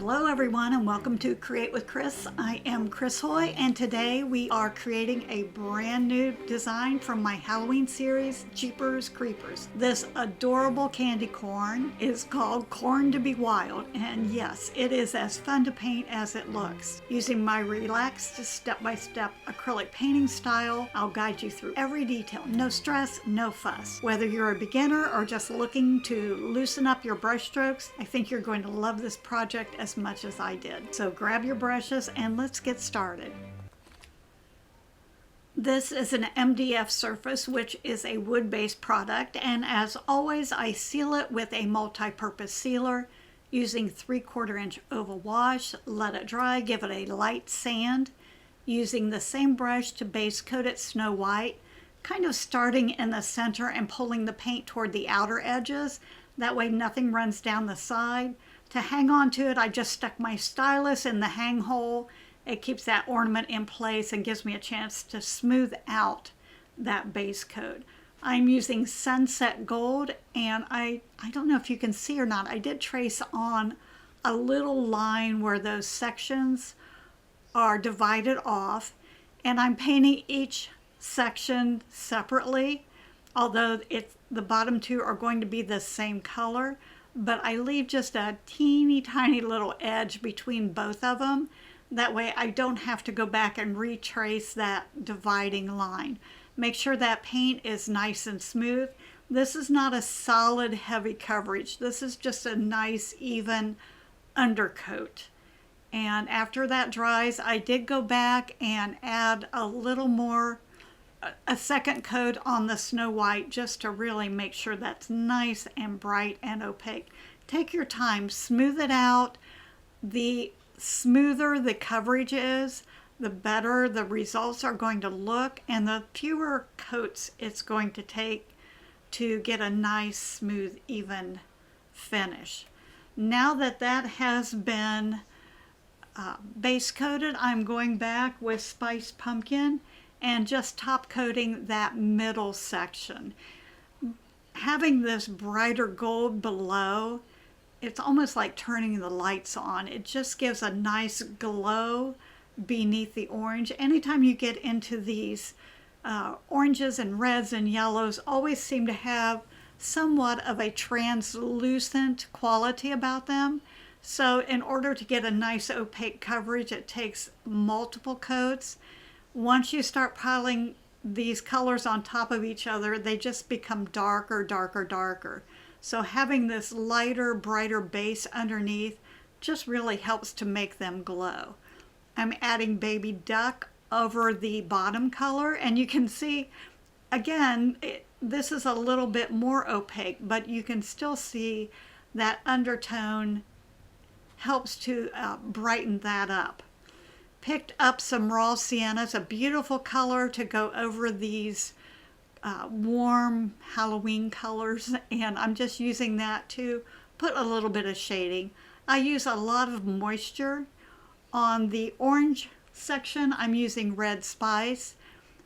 Hello everyone and welcome to Create with Chris. I am Chris Haughey and today we are creating a brand new design from my Halloween series, Jeepers Creepers. This adorable candy corn is called Corn to Be Wild, and yes, it is as fun to paint as it looks. Using my relaxed step-by-step acrylic painting style, I'll guide you through every detail. No stress, no fuss. Whether you're a beginner or just looking to loosen up your brush strokes, I think you're going to love this project as much as I did. So grab your brushes and let's get started. This is an MDF surface, which is a wood-based product, and as always I seal it with a multi-purpose sealer using 3/4 inch oval wash. Let it dry, give it a light sand, using the same brush to base coat it snow white, kind of starting in the center and pulling the paint toward the outer edges. That way nothing runs down the side. To hang on to it, I just stuck my stylus in the hang hole. It keeps that ornament in place and gives me a chance to smooth out that base coat. I'm using Sunset Gold, and I don't know if you can see or not, I did trace on a little line where those sections are divided off, and I'm painting each section separately, although the bottom two are going to be the same color. But I leave just a teeny tiny little edge between both of them. That way I don't have to go back and retrace that dividing line. Make sure that paint is nice and smooth. This is not a solid heavy coverage. This is just a nice even undercoat. And after that dries, I did go back and add a little more, a second coat on the snow white, just to really make sure that's nice and bright and opaque. Take your time, smooth it out. The smoother the coverage is, the better the results are going to look, and the fewer coats it's going to take to get a nice, smooth, even finish. Now that that has been base coated, I'm going back with Spiced Pumpkin and just top coating that middle section. Having this brighter gold below, it's almost like turning the lights on. It just gives a nice glow beneath the orange. Anytime you get into these oranges and reds and yellows, always seem to have somewhat of a translucent quality about them. So in order to get a nice opaque coverage, it takes multiple coats. Once you start piling these colors on top of each other, they just become darker, darker, darker. So having this lighter, brighter base underneath just really helps to make them glow. I'm adding Baby Duck over the bottom color, and you can see, again, this is a little bit more opaque, but you can still see that undertone helps to brighten that up. Picked up some raw sienna. It's a beautiful color to go over these warm Halloween colors, and I'm just using that to put a little bit of shading. I use a lot of moisture. On the orange section, I'm using Red Spice.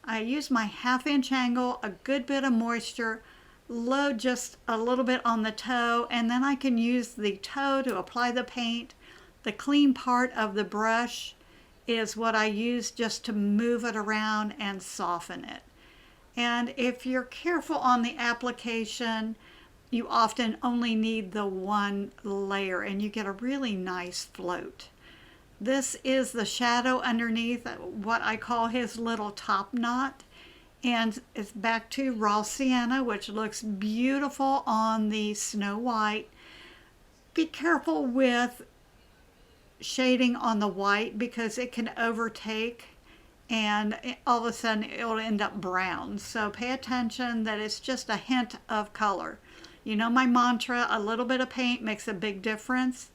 I use my 1/2 inch angle, a good bit of moisture, load just a little bit on the toe, and then I can use the toe to apply the paint. The clean part of the brush is what I use just to move it around and soften it. And if you're careful on the application, you often only need the one layer and you get a really nice float. This is the shadow underneath, what I call his little top knot. And it's back to raw sienna, which looks beautiful on the snow white. Be careful with shading on the white because it can overtake and all of a sudden it'll end up brown. So pay attention that it's just a hint of color. You know my mantra, a little bit of paint makes a big difference.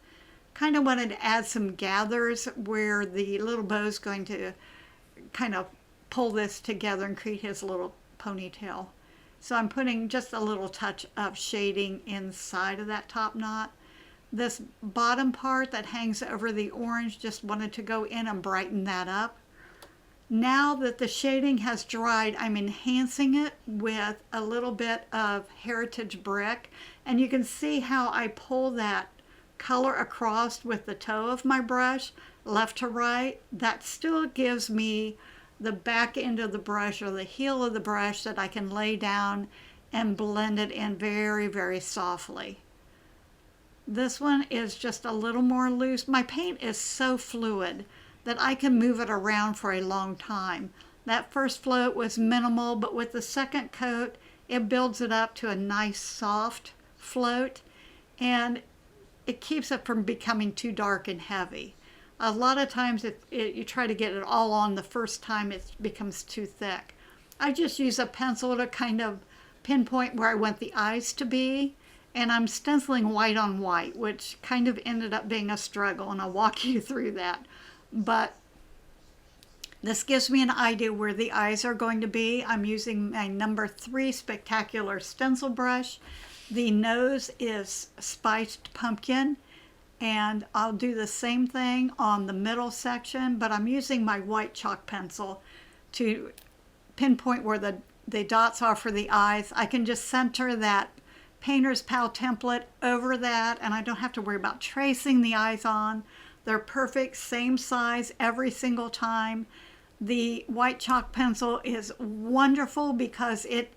Kind of wanted to add some gathers where the little bow's going to kind of pull this together and create his little ponytail. So I'm putting just a little touch of shading inside of that top knot. This bottom part that hangs over the orange, just wanted to go in and brighten that up. Now that the shading has dried, I'm enhancing it with a little bit of Heritage Brick, and you can see how I pull that color across with the toe of my brush, left to right, that still gives me the back end of the brush or the heel of the brush that I can lay down and blend it in very, very softly. This one is just a little more loose. My paint is so fluid that I can move it around for a long time. That first float was minimal, but with the second coat, it builds it up to a nice soft float, and it keeps it from becoming too dark and heavy. A lot of times you try to get it all on the first time, it becomes too thick. I just use a pencil to kind of pinpoint where I want the eyes to be, and I'm stenciling white on white, which kind of ended up being a struggle, and I'll walk you through that. But this gives me an idea where the eyes are going to be. I'm using my number 3 Spectacular stencil brush. The nose is spiced pumpkin, and I'll do the same thing on the middle section, but I'm using my white chalk pencil to pinpoint where the dots are for the eyes. I can just center that Painter's Pal template over that, and I don't have to worry about tracing the eyes on. They're perfect, same size every single time. The white chalk pencil is wonderful because it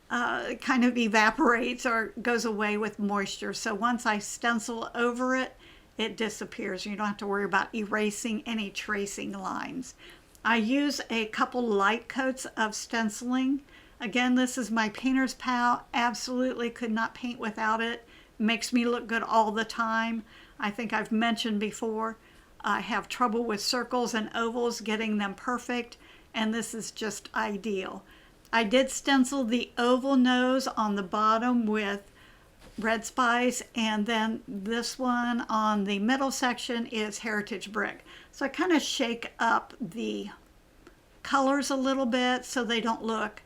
kind of evaporates or goes away with moisture. So once I stencil over it, it disappears. You don't have to worry about erasing any tracing lines. I use a couple light coats of stenciling. Again, this is my Painter's Pal. Absolutely could not paint without it. Makes me look good all the time. I think I've mentioned before, I have trouble with circles and ovals, getting them perfect, and this is just ideal. I did stencil the oval nose on the bottom with red spice, and then this one on the middle section is heritage brick. So I kind of shake up the colors a little bit so they don't look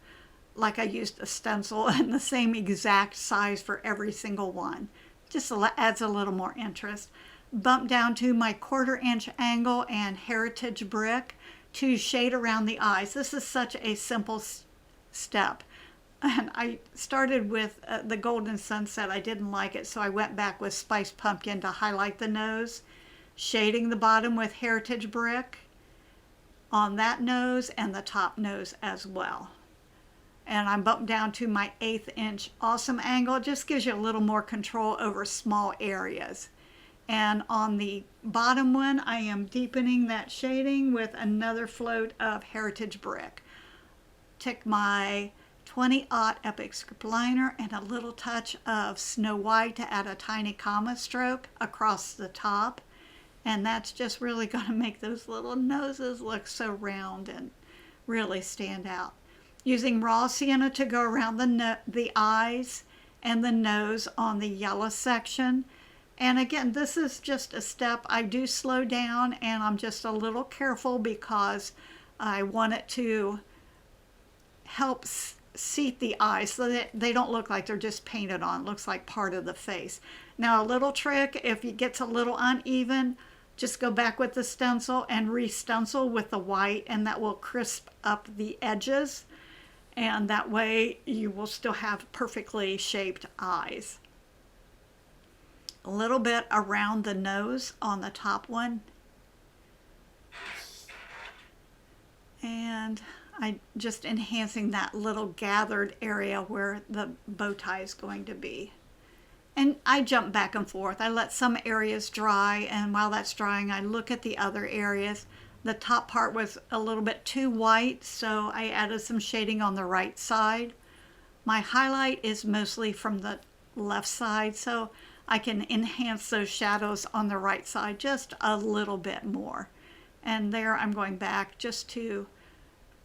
like I used a stencil and the same exact size for every single one. Just adds a little more interest. Bump down to my 1/4 inch angle and heritage brick to shade around the eyes. This is such a simple step. And I started with the Golden Sunset. I didn't like it, so I went back with Spiced Pumpkin to highlight the nose, shading the bottom with heritage brick on that nose and the top nose as well. And I'm bumped down to my 1/8 inch awesome angle. It just gives you a little more control over small areas. And on the bottom one, I am deepening that shading with another float of heritage brick. Take my 20-aught Epic Script liner and a little touch of Snow White to add a tiny comma stroke across the top. And that's just really going to make those little noses look so round and really stand out. Using raw sienna to go around the eyes and the nose on the yellow section. And again, this is just a step. I do slow down, and I'm just a little careful because I want it to help seat the eyes so that they don't look like they're just painted on. It looks like part of the face. Now, a little trick, if it gets a little uneven, just go back with the stencil and re-stencil with the white, and that will crisp up the edges. And that way you will still have perfectly shaped eyes. A little bit around the nose on the top one. And I just enhancing that little gathered area where the bow tie is going to be. And I jump back and forth. I let some areas dry, and while that's drying, I look at the other areas. The top part was a little bit too white, so I added some shading on the right side. My highlight is mostly from the left side, so I can enhance those shadows on the right side just a little bit more. And there I'm going back just to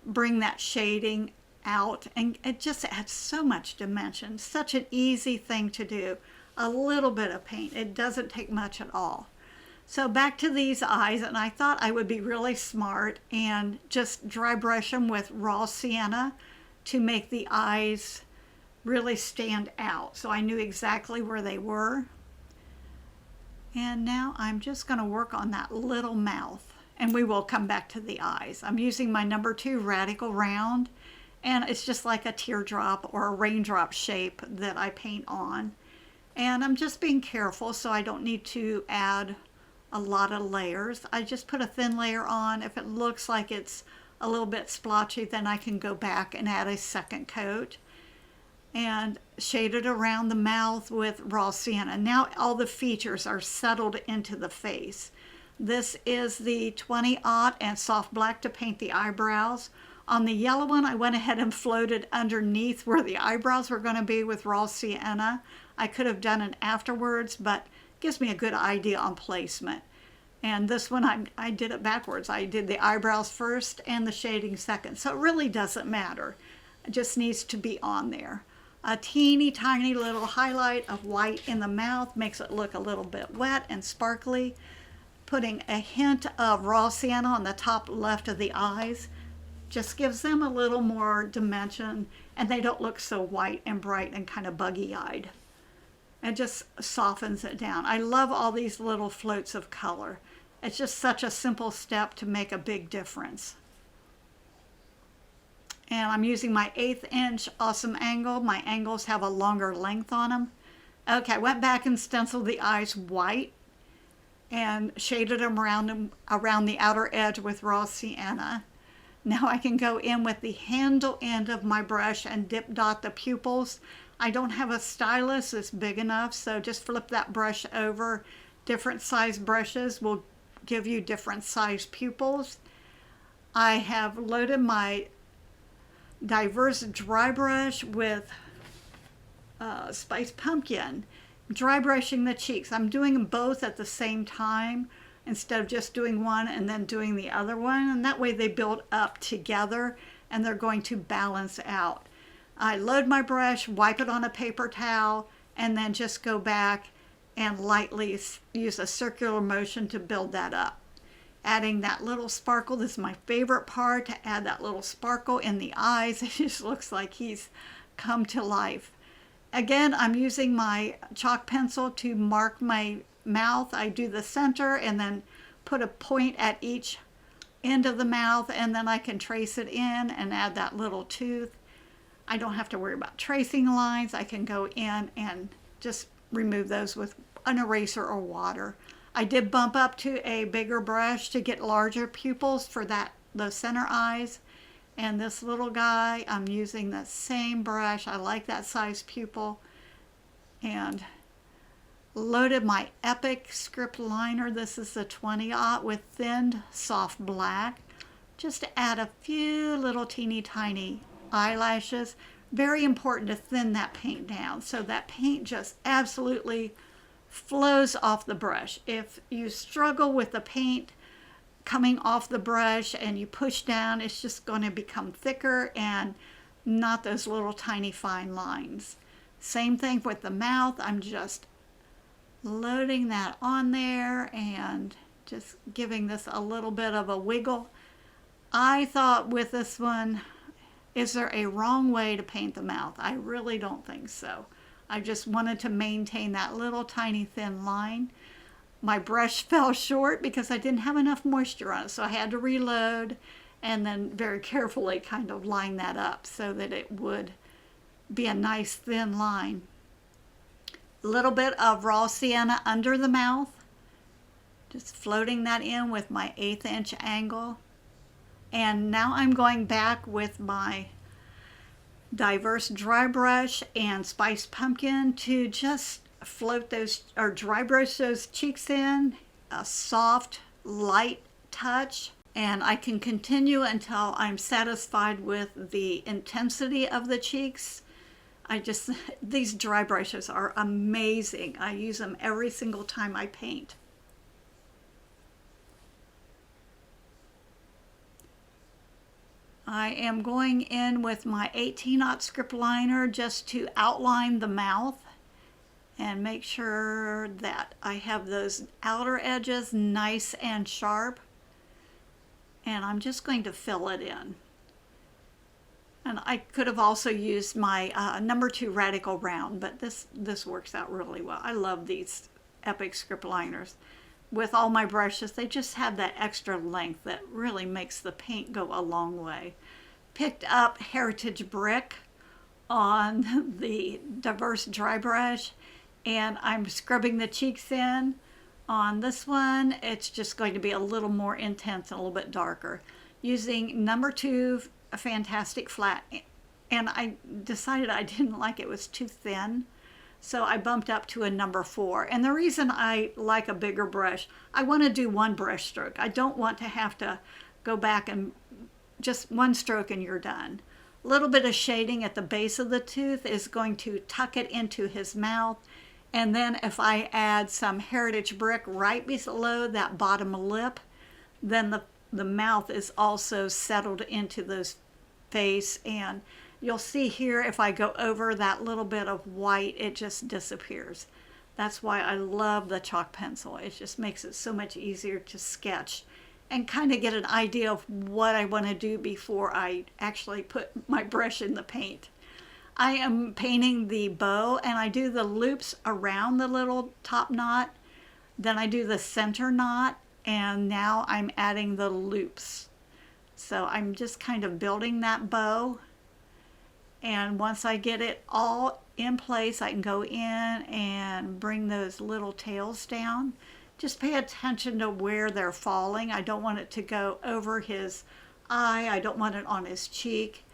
bring that shading out, and it just adds so much dimension. Such an easy thing to do. A little bit of paint. It doesn't take much at all. So back to these eyes, and I thought I would be really smart and just dry brush them with raw sienna to make the eyes really stand out. So I knew exactly where they were. And now I'm just going to work on that little mouth, and we will come back to the eyes. I'm using my number 2 Radical Round, and it's just like a teardrop or a raindrop shape that I paint on. And I'm just being careful so I don't need to add a lot of layers. I just put a thin layer on. If it looks like it's a little bit splotchy, then I can go back and add a second coat. And shade it around the mouth with raw sienna. Now all the features are settled into the face. This is the 20-aught and soft black to paint the eyebrows. On the yellow one, I went ahead and floated underneath where the eyebrows were going to be with raw sienna. I could have done it afterwards, but it gives me a good idea on placement. And this one, I did it backwards. I did the eyebrows first and the shading second. So it really doesn't matter. It just needs to be on there. A teeny tiny little highlight of white in the mouth makes it look a little bit wet and sparkly. Putting a hint of raw sienna on the top left of the eyes just gives them a little more dimension, and they don't look so white and bright and kind of buggy-eyed. It just softens it down. I love all these little floats of color. It's just such a simple step to make a big difference. And I'm using my 1/8 inch awesome angle. My angles have a longer length on them. Okay, I went back and stenciled the eyes white and shaded them around the outer edge with raw sienna. Now I can go in with the handle end of my brush and dip dot the pupils. I don't have a stylus that's big enough, so just flip that brush over. Different size brushes will give you different size pupils. I have loaded my diverse dry brush with Spice Pumpkin, dry brushing the cheeks. I'm doing them both at the same time instead of just doing one and then doing the other one, and that way they build up together and they're going to balance out. I load my brush, wipe it on a paper towel, and then just go back and lightly use a circular motion to build that up. Adding that little sparkle, this is my favorite part, to add that little sparkle in the eyes. It just looks like he's come to life. Again, I'm using my chalk pencil to mark my mouth. I do the center and then put a point at each end of the mouth, and then I can trace it in and add that little tooth. I don't have to worry about tracing lines. I can go in and just remove those with an eraser or water. I did bump up to a bigger brush to get larger pupils for those center eyes. And this little guy, I'm using the same brush. I like that size pupil. And loaded my Epic script liner. This is the 20-aught with thinned soft black. Just to add a few little teeny tiny eyelashes. Very important to thin that paint down so that paint just absolutely flows off the brush. If you struggle with the paint coming off the brush and you push down, it's just going to become thicker and not those little tiny fine lines. Same thing with the mouth. I'm just loading that on there and just giving this a little bit of a wiggle. I thought with this one, is there a wrong way to paint the mouth? I really don't think so. I just wanted to maintain that little tiny thin line. My brush fell short because I didn't have enough moisture on it, so I had to reload and then very carefully kind of line that up so that it would be a nice thin line. A little bit of raw sienna under the mouth, just floating that in with my 1/8 inch angle. And now I'm going back with my diverse dry brush and Spice Pumpkin to just float those or dry brush those cheeks in, a soft light touch, and I can continue until I'm satisfied with the intensity of the cheeks. These dry brushes are amazing. I use them every single time I paint. I am going in with my 18-aught script liner just to outline the mouth and make sure that I have those outer edges nice and sharp. And I'm just going to fill it in. And I could have also used my number 2 Radical Round, but this works out really well. I love these Epic script liners. With all my brushes, they just have that extra length that really makes the paint go a long way. Picked up Heritage Brick on the diverse dry brush, And I'm scrubbing the cheeks in. On this one, it's just going to be a little more intense and a little bit darker. Using number 2 Fantastic Flat, and I decided I didn't like it was too thin, so I bumped up to a number 4. And the reason I like a bigger brush, I want to do one brush stroke. I don't want to have to go back and just one stroke and you're done. A little bit of shading at the base of the tooth is going to tuck it into his mouth. And then if I add some Heritage Brick right below that bottom lip, then the mouth is also settled into those face. And you'll see here, if I go over that little bit of white, it just disappears. That's why I love the chalk pencil. It just makes it so much easier to sketch and kind of get an idea of what I want to do before I actually put my brush in the paint. I am painting the bow, and I do the loops around the little top knot. Then I do the center knot, and now I'm adding the loops. So I'm just kind of building that bow. And once I get it all in place, I can go in and bring those little tails down. Just pay attention to where they're falling. I don't want it to go over his eye. I don't want it on his cheek.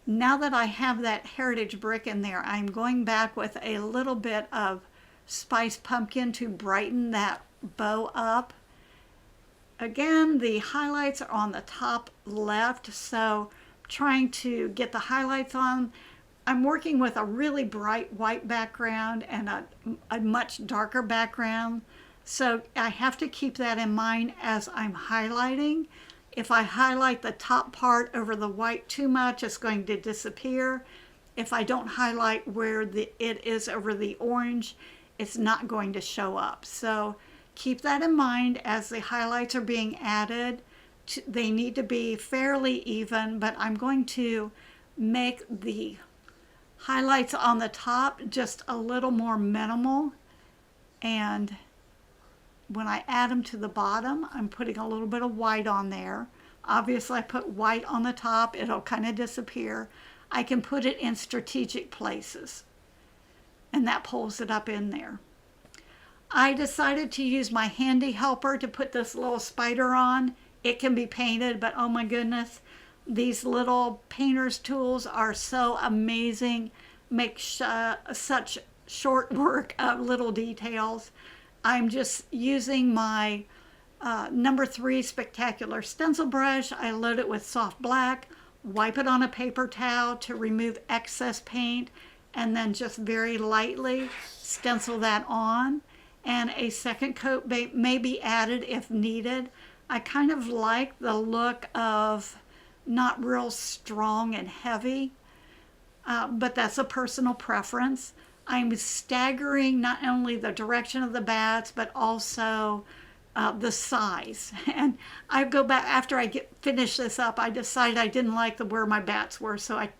Now that I have that Heritage Brick in there, I'm going back with a little bit of Spiced Pumpkin to brighten that bow up. Again, the highlights are on the top left, so trying to get the highlights on. I'm working with a really bright white background and a much darker background, so I have to keep that in mind as I'm highlighting. If I highlight the top part over the white too much, it's going to disappear. If I don't highlight where it is over the orange, it's not going to show up. So keep that in mind as the highlights are being added. They need to be fairly even, but I'm going to make the highlights on the top just a little more minimal. And when I add them to the bottom, I'm putting a little bit of white on there. Obviously, I put white on the top, it'll kind of disappear. I can put it in strategic places, and that pulls it up in there. I decided to use my handy helper to put this little spider on. It can be painted, but oh my goodness, these little painter's tools are so amazing. Make such short work of little details. I'm just using my number 3 Spectacular stencil brush. I load it with soft black, wipe it on a paper towel to remove excess paint, and then just very lightly stencil that on. And a second coat may be added if needed. I kind of like the look of not real strong and heavy, but that's a personal preference. I'm staggering not only the direction of the bats, but also the size. And I go back, after I finish this up, I decided I didn't like where my bats were, so I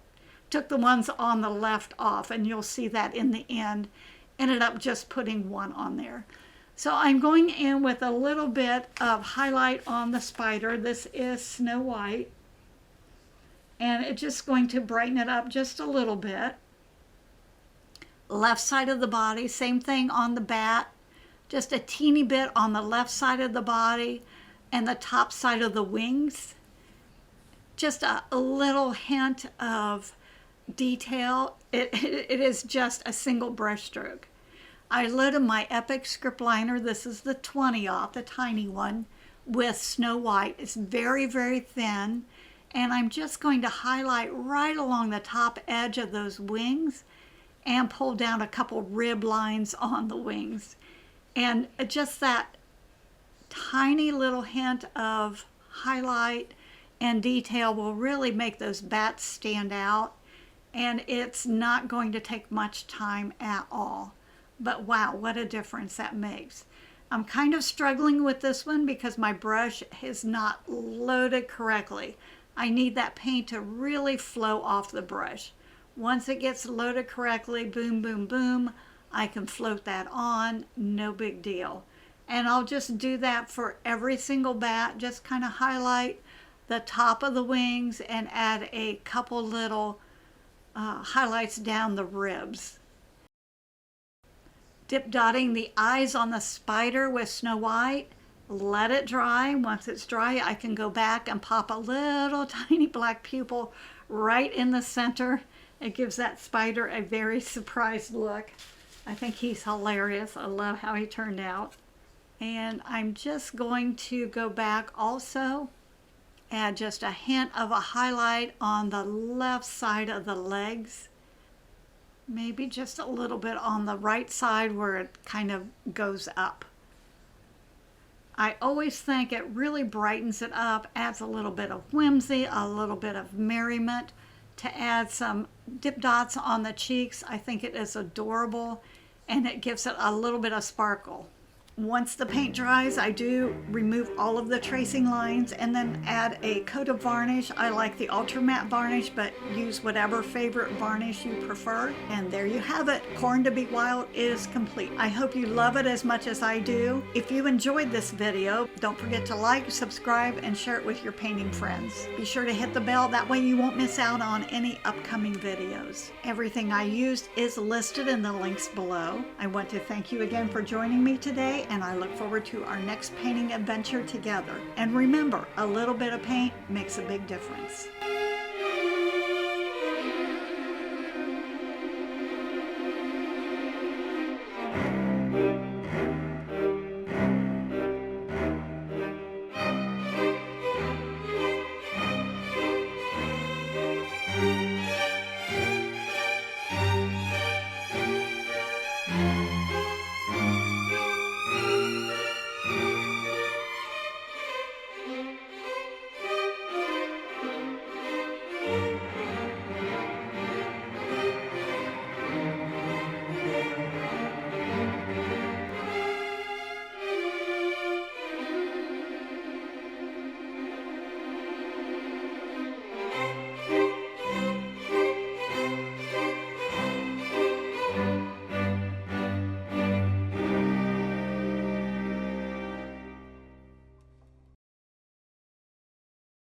took the ones on the left off, and you'll see that in the end. Ended up just putting one on there. So I'm going in with a little bit of highlight on the spider. This is Snow White. And it's just going to brighten it up just a little bit. Left side of the body, same thing on the bat. Just a teeny bit on the left side of the body and the top side of the wings. Just a little hint of detail. It is just a single brush stroke. I loaded my Epic script liner. This is the 20-aught, the tiny one, with Snow White. It's very, very thin. And I'm just going to highlight right along the top edge of those wings and pull down a couple rib lines on the wings. And just that tiny little hint of highlight and detail will really make those bats stand out. And it's not going to take much time at all. But wow, what a difference that makes. I'm kind of struggling with this one because my brush is not loaded correctly. I need that paint to really flow off the brush. Once it gets loaded correctly, boom, boom, boom, I can float that on, no big deal. And I'll just do that for every single bat, just kind of highlight the top of the wings and add a couple little highlights down the ribs. Dip dotting the eyes on the spider with Snow White. Let it dry. Once it's dry, I can go back and pop a little tiny black pupil right in the center. It gives that spider a very surprised look. I think he's hilarious. I love how he turned out. And I'm just going to go back also, add just a hint of a highlight on the left side of the legs. Maybe just a little bit on the right side where it kind of goes up. I always think it really brightens it up, adds a little bit of whimsy, a little bit of merriment. To add some dip dots on the cheeks, I think it is adorable, and it gives it a little bit of sparkle. Once the paint dries, I do remove all of the tracing lines and then add a coat of varnish. I like the ultra matte varnish, but use whatever favorite varnish you prefer. And there you have it. Corn to Be Wild is complete. I hope you love it as much as I do. If you enjoyed this video, don't forget to like, subscribe, and share it with your painting friends. Be sure to hit the bell, that way you won't miss out on any upcoming videos. Everything I used is listed in the links below. I want to thank you again for joining me today, and I look forward to our next painting adventure together. And remember, a little bit of paint makes a big difference.